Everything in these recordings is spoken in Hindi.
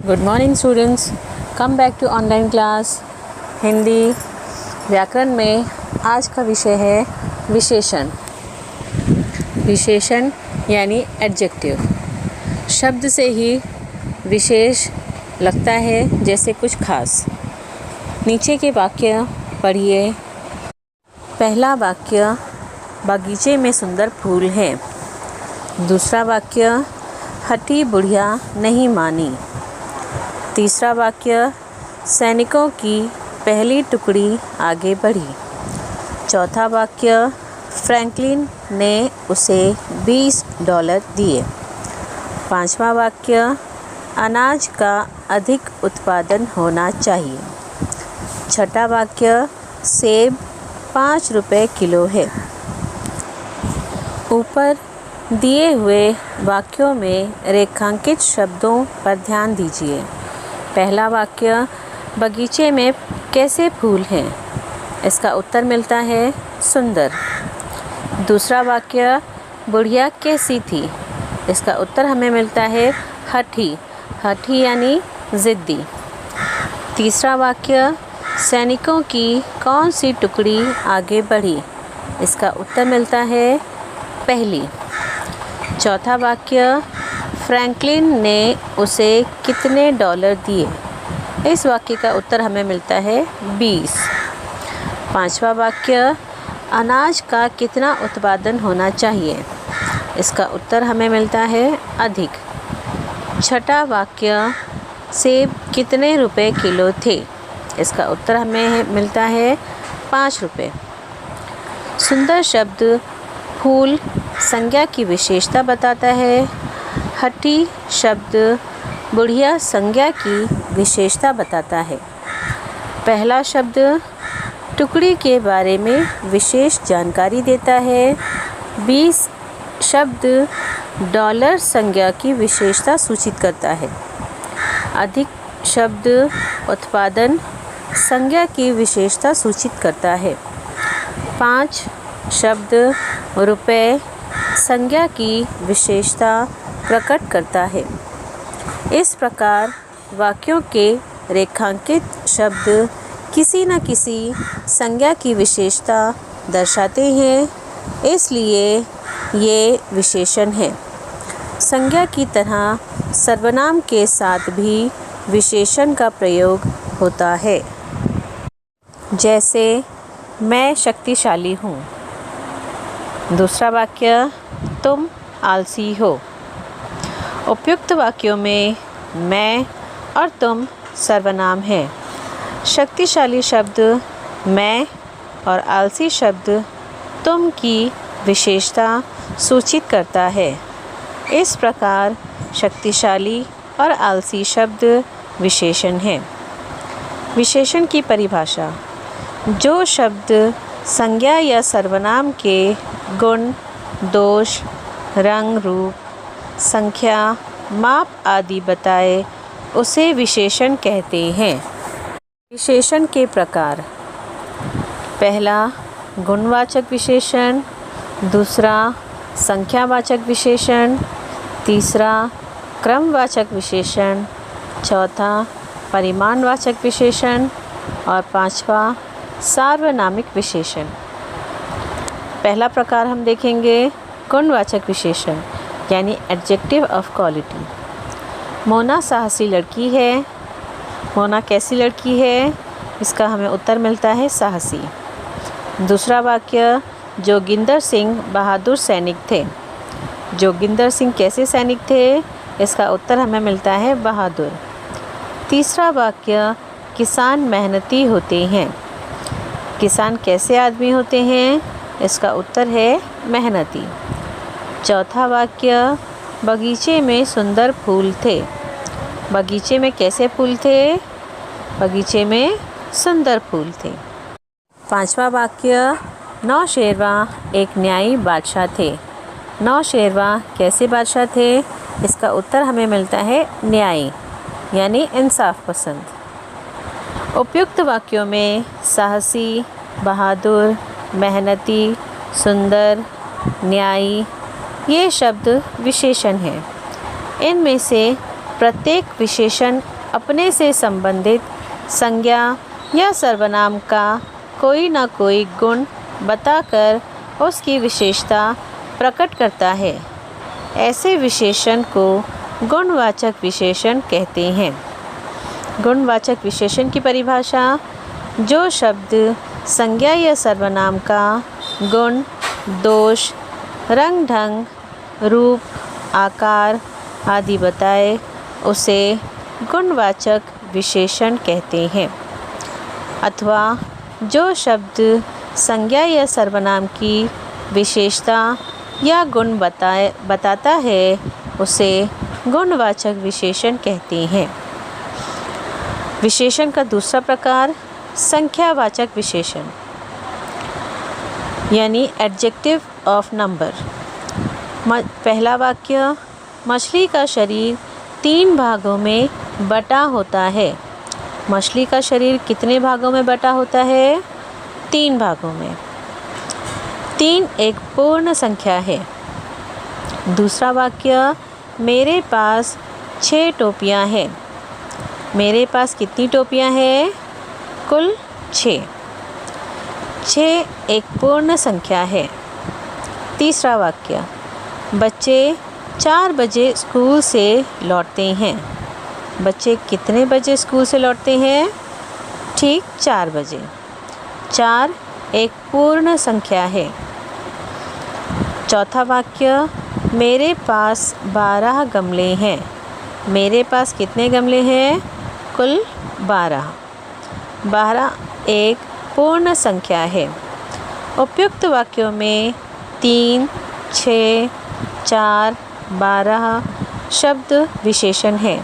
Good morning students, come back to online class Hindi व्याकरण में आज का विषय है विशेषण। विशेषण यानी एडजेक्टिव। शब्द से ही विशेष लगता है जैसे कुछ खास। नीचे के वाक्य पढ़िए। पहला वाक्य, बगीचे में सुंदर फूल हैं। दूसरा वाक्य, हठी बुढ़िया नहीं मानी। तीसरा वाक्य, सैनिकों की पहली टुकड़ी आगे बढ़ी। चौथा वाक्य, फ्रैंकलिन ने उसे $20 दिए। पांचवा वाक्य, अनाज का अधिक उत्पादन होना चाहिए। छठा वाक्य, सेब 5 रुपये किलो है। ऊपर दिए हुए वाक्यों में रेखांकित शब्दों पर ध्यान दीजिए। पहला वाक्य, बगीचे में कैसे फूल हैं? इसका उत्तर मिलता है सुंदर। दूसरा वाक्य, बुढ़िया कैसी थी? इसका उत्तर हमें मिलता है हठी। हठी यानी ज़िद्दी। तीसरा वाक्य, सैनिकों की कौन सी टुकड़ी आगे बढ़ी? इसका उत्तर मिलता है पहली। चौथा वाक्य, फ्रैंकलिन ने उसे कितने $? दिए? इस वाक्य का उत्तर हमें मिलता है 20। पांचवा वाक्य, अनाज का कितना उत्पादन होना चाहिए? इसका उत्तर हमें मिलता है अधिक। छठा वाक्य, सेब कितने रुपए किलो थे? इसका उत्तर हमें मिलता है 5 रुपये। सुंदर शब्द फूल संज्ञा की विशेषता बताता है। हठी शब्द बुढ़िया संज्ञा की विशेषता बताता है। पहला शब्द टुकड़ी के बारे में विशेष जानकारी देता है। 20 शब्द $, संज्ञा की विशेषता सूचित करता है। अधिक शब्द उत्पादन संज्ञा की विशेषता सूचित करता है। 5 शब्द रुपए संज्ञा की विशेषता प्रकट करता है। इस प्रकार वाक्यों के रेखांकित शब्द किसी न किसी संज्ञा की विशेषता दर्शाते हैं, इसलिए ये विशेषण है। संज्ञा की तरह सर्वनाम के साथ भी विशेषण का प्रयोग होता है। जैसे मैं शक्तिशाली हूँ। दूसरा वाक्य, तुम आलसी हो। उपयुक्त वाक्यों में मैं और तुम सर्वनाम हैं। शक्तिशाली शब्द मैं और आलसी शब्द तुम की विशेषता सूचित करता है। इस प्रकार शक्तिशाली और आलसी शब्द विशेषण हैं। विशेषण की परिभाषा, जो शब्द संज्ञा या सर्वनाम के गुण, दोष, रंग, रूप, संख्या, माप आदि बताए उसे विशेषण कहते हैं। विशेषण के प्रकार, पहला गुणवाचक विशेषण, दूसरा संख्यावाचक विशेषण, तीसरा क्रमवाचक विशेषण, चौथा परिमाणवाचक विशेषण और पांचवा सार्वनामिक विशेषण। पहला प्रकार हम देखेंगे गुणवाचक विशेषण यानी एडजेक्टिव ऑफ क्वालिटी। मोना साहसी लड़की है। मोना कैसी लड़की है? इसका हमें उत्तर मिलता है साहसी। दूसरा वाक्य, जोगिंदर सिंह बहादुर सैनिक थे। जोगिंदर सिंह कैसे सैनिक थे? इसका उत्तर हमें मिलता है बहादुर। तीसरा वाक्य, किसान मेहनती होते हैं। किसान कैसे आदमी होते हैं? इसका उत्तर है मेहनती। चौथा वाक्य, बगीचे में सुंदर फूल थे। बगीचे में कैसे फूल थे? बगीचे में सुंदर फूल थे। पांचवा वाक्य, नौशेरवा एक न्यायी बादशाह थे। नौशेरवा कैसे बादशाह थे? इसका उत्तर हमें मिलता है न्यायी यानी इंसाफ पसंद। उपयुक्त वाक्यों में साहसी, बहादुर, मेहनती, सुंदर, न्यायी ये शब्द विशेषण हैं। इनमें से प्रत्येक विशेषण अपने से संबंधित संज्ञा या सर्वनाम का कोई न कोई गुण बताकर उसकी विशेषता प्रकट करता है। ऐसे विशेषण को गुणवाचक विशेषण कहते हैं। गुणवाचक विशेषण की परिभाषा: जो शब्द संज्ञा या सर्वनाम का गुण, दोष, रंग ढंग, रूप, आकार आदि बताए उसे गुणवाचक विशेषण कहते हैं। अथवा जो शब्द संज्ञा या सर्वनाम की विशेषता या गुण बताता है उसे गुणवाचक विशेषण कहते हैं। विशेषण का दूसरा प्रकार संख्यावाचक विशेषण यानी एडजेक्टिव ऑफ नंबर। पहला वाक्य: मछली का शरीर 3 भागों में बटा होता है। मछली का शरीर कितने भागों में बटा होता है? 3 भागों में। 3 एक पूर्ण संख्या है। दूसरा वाक्य: मेरे पास 6 टोपियाँ हैं। मेरे पास कितनी टोपियाँ हैं? कुल 6। 6 एक पूर्ण संख्या है। तीसरा वाक्य: बच्चे 4 बजे स्कूल से लौटते हैं। बच्चे कितने बजे स्कूल से लौटते हैं? ठीक 4 बजे। 4 एक पूर्ण संख्या है। चौथा वाक्य: मेरे पास 12 गमले हैं। मेरे पास कितने गमले हैं? कुल 12। 12 एक पूर्ण संख्या है। उपयुक्त वाक्यों में 3, 6, 4, 12 शब्द विशेषण हैं।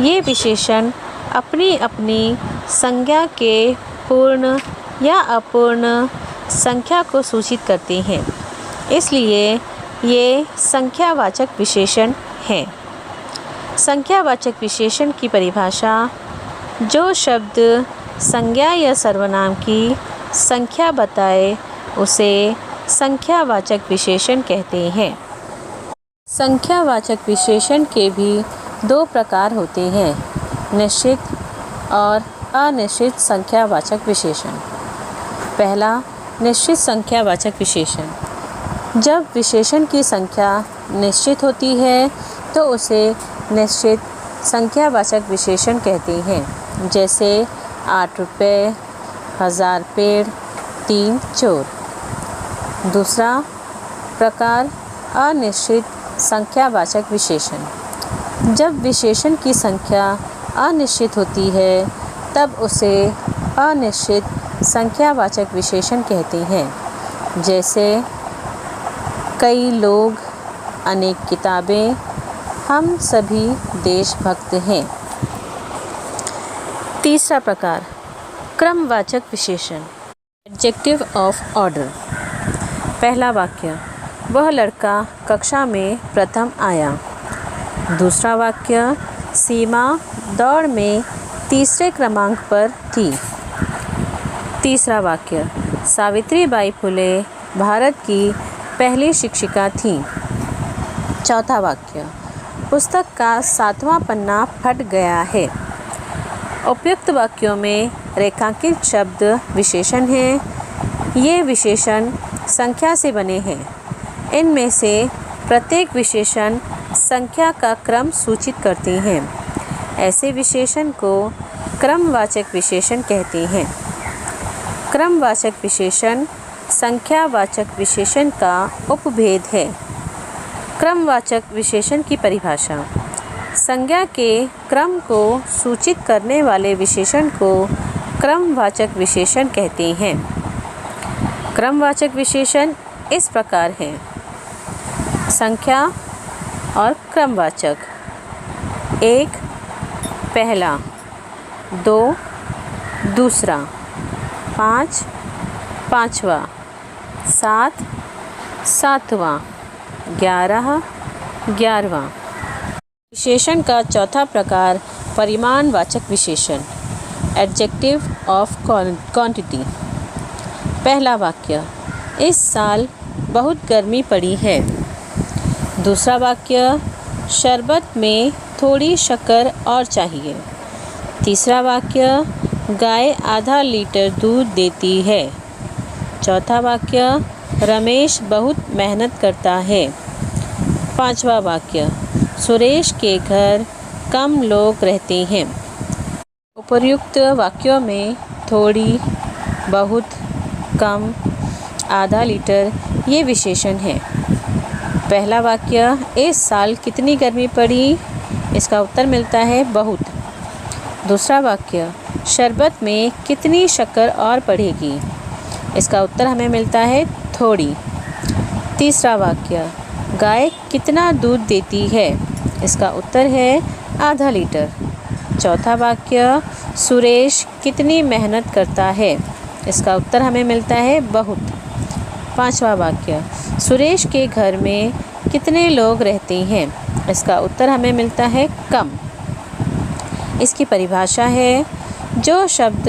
ये विशेषण अपनी अपनी संज्ञा के पूर्ण या अपूर्ण संख्या को सूचित करते हैं, इसलिए ये संख्यावाचक विशेषण हैं। संख्यावाचक विशेषण की परिभाषा: जो शब्द संज्ञा या सर्वनाम की संख्या बताए उसे संख्यावाचक विशेषण कहते हैं। संख्यावाचक विशेषण के भी 2 प्रकार होते हैं: निश्चित और अनिश्चित संख्यावाचक विशेषण। पहला, निश्चित संख्यावाचक विशेषण। जब विशेषण की संख्या निश्चित होती है तो उसे निश्चित संख्यावाचक विशेषण कहते हैं, जैसे 8 रुपये, 1000 पेड़, 3 चोर। दूसरा प्रकार अनिश्चित संख्यावाचक विशेषण। जब विशेषण की संख्या अनिश्चित होती है तब उसे अनिश्चित संख्यावाचक विशेषण कहते हैं, जैसे कई लोग, अनेक किताबें, हम सभी देशभक्त हैं। तीसरा प्रकार क्रमवाचक विशेषण, एडजेक्टिव ऑफ ऑर्डर। पहला वाक्य: वह लड़का कक्षा में प्रथम आया। दूसरा वाक्य: सीमा दौड़ में 3रे क्रमांक पर थी। तीसरा वाक्य: सावित्रीबाई फुले भारत की पहली शिक्षिका थीं। चौथा वाक्य: पुस्तक का 7वां पन्ना फट गया है। उपयुक्त वाक्यों में रेखांकित शब्द विशेषण हैं। ये विशेषण संख्या से बने हैं। इनमें से प्रत्येक विशेषण संख्या का क्रम सूचित करते हैं। ऐसे विशेषण को क्रमवाचक विशेषण कहते हैं। क्रमवाचक विशेषण संख्यावाचक विशेषण का उपभेद है। क्रमवाचक विशेषण की परिभाषा: संज्ञा के क्रम को सूचित करने वाले विशेषण को क्रमवाचक विशेषण कहते हैं। क्रमवाचक विशेषण इस प्रकार हैं: संख्या और क्रमवाचक। 1 पहला, 2 दूसरा, 5 पाँचवा, 7 सातवां, 11 11वां। विशेषण का चौथा प्रकार परिमाणवाचक विशेषण, एडजेक्टिव ऑफ क्वांटिटी। पहला वाक्य: इस साल बहुत गर्मी पड़ी है। दूसरा वाक्य: शरबत में थोड़ी शक्कर और चाहिए। तीसरा वाक्य, गाय आधा लीटर दूध देती है। चौथा वाक्य, रमेश बहुत मेहनत करता है। पांचवा वाक्य, सुरेश के घर कम लोग रहते हैं। उपर्युक्त वाक्यों में थोड़ी, बहुत, कम, आधा लीटर ये विशेषण हैं। पहला वाक्य, इस साल कितनी गर्मी पड़ी? इसका उत्तर मिलता है बहुत। दूसरा वाक्य, शरबत में कितनी शक्कर और पड़ेगी? इसका उत्तर हमें मिलता है थोड़ी। तीसरा वाक्य, गाय कितना दूध देती है? इसका उत्तर है आधा लीटर। चौथा वाक्य, सुरेश कितनी मेहनत करता है? इसका उत्तर हमें मिलता है बहुत। पांचवा वाक्य, सुरेश के घर में कितने लोग रहते हैं? इसका उत्तर हमें मिलता है कम। इसकी परिभाषा है, जो शब्द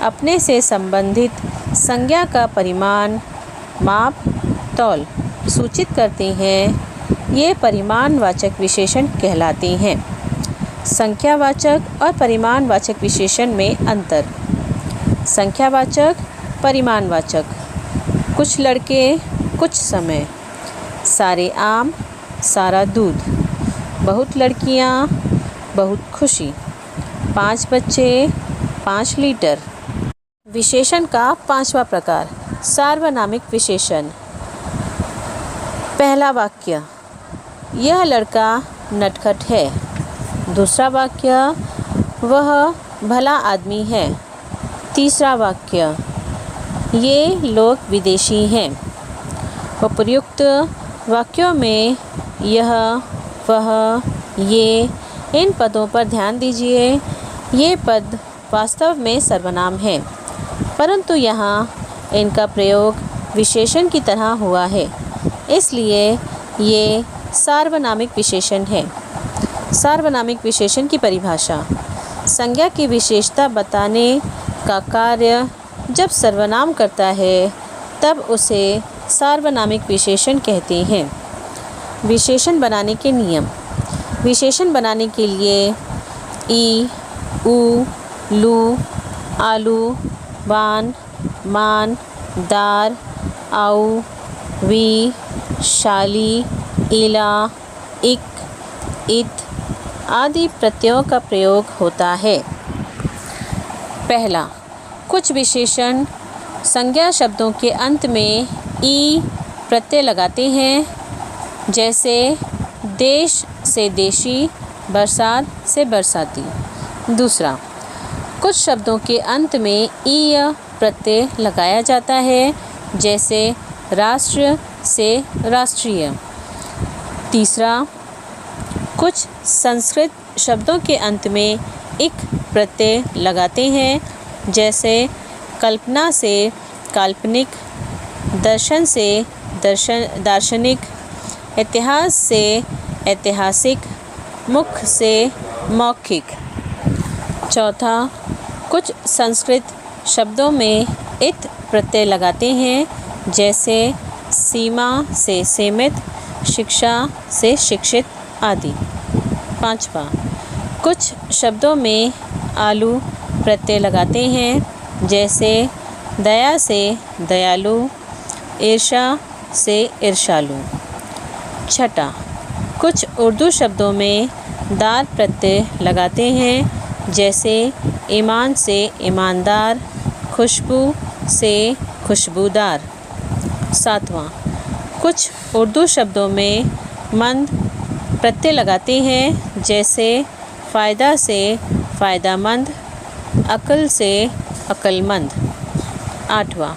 अपने से संबंधित संज्ञा का परिमाण, माप, तौल सूचित करते हैं, ये परिमाणवाचक विशेषण कहलाते हैं। संख्यावाचक और परिमाणवाचक विशेषण में अंतर। संख्यावाचक, परिमाणवाचक, कुछ लड़के, कुछ समय, सारे आम, सारा दूध, बहुत लड़कियां, बहुत खुशी, 5 बच्चे, 5 लीटर। विशेषण का पांचवा प्रकार, सार्वनामिक विशेषण। पहला वाक्य, यह लड़का नटखट है। दूसरा वाक्य, वह भला आदमी है। तीसरा वाक्य, ये लोग विदेशी हैं। उपर्युक्त वाक्यों में यह, वह, ये इन पदों पर ध्यान दीजिए। ये पद वास्तव में सर्वनाम हैं, परंतु यहाँ इनका प्रयोग विशेषण की तरह हुआ है, इसलिए ये सार्वनामिक विशेषण है। सार्वनामिक विशेषण की परिभाषा, संज्ञा की विशेषता बताने का कार्य जब सर्वनाम करता है तब उसे सार्वनामिक विशेषण कहते हैं। विशेषण बनाने के नियम। विशेषण बनाने के लिए ई, ऊ, लू, आलू, वान, मान, दार, आऊ, वी, शाली, इला, इक, इत आदि प्रत्ययों का प्रयोग होता है। पहला, कुछ विशेषण संज्ञा शब्दों के अंत में ई प्रत्यय लगाते हैं, जैसे देश से देशी, बरसात से बरसाती। दूसरा, कुछ शब्दों के अंत में ईय प्रत्यय लगाया जाता है, जैसे राष्ट्र से राष्ट्रीय। तीसरा, कुछ संस्कृत शब्दों के अंत में इक प्रत्यय लगाते हैं, जैसे कल्पना से काल्पनिक, दर्शन से दार्शनिक, इतिहास से ऐतिहासिक, मुख से मौखिक। चौथा, कुछ संस्कृत शब्दों में इत प्रत्यय लगाते हैं, जैसे सीमा से सीमित, शिक्षा से शिक्षित आदि। पांचवा, कुछ शब्दों में आलू प्रत्यय लगाते हैं, जैसे दया से दयालु, ईर्ष्या से ईर्ष्यालु। छठा, कुछ उर्दू शब्दों में दार प्रत्यय लगाते हैं, जैसे ईमान से ईमानदार, खुशबू से खुशबूदार। सातवां, कुछ उर्दू शब्दों में मंद प्रत्यय लगाते हैं, जैसे फ़ायदा से फ़ायदामंद, अक्ल से अक्लमंद। आठवां,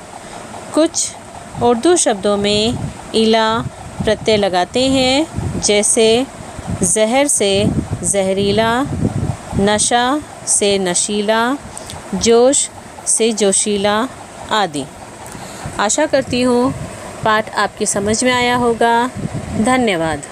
कुछ उर्दू शब्दों में इला प्रत्यय लगाते हैं, जैसे जहर से जहरीला, नशा से नशीला, जोश से जोशीला आदि। आशा करती हूँ पाठ आपकी समझ में आया होगा। धन्यवाद।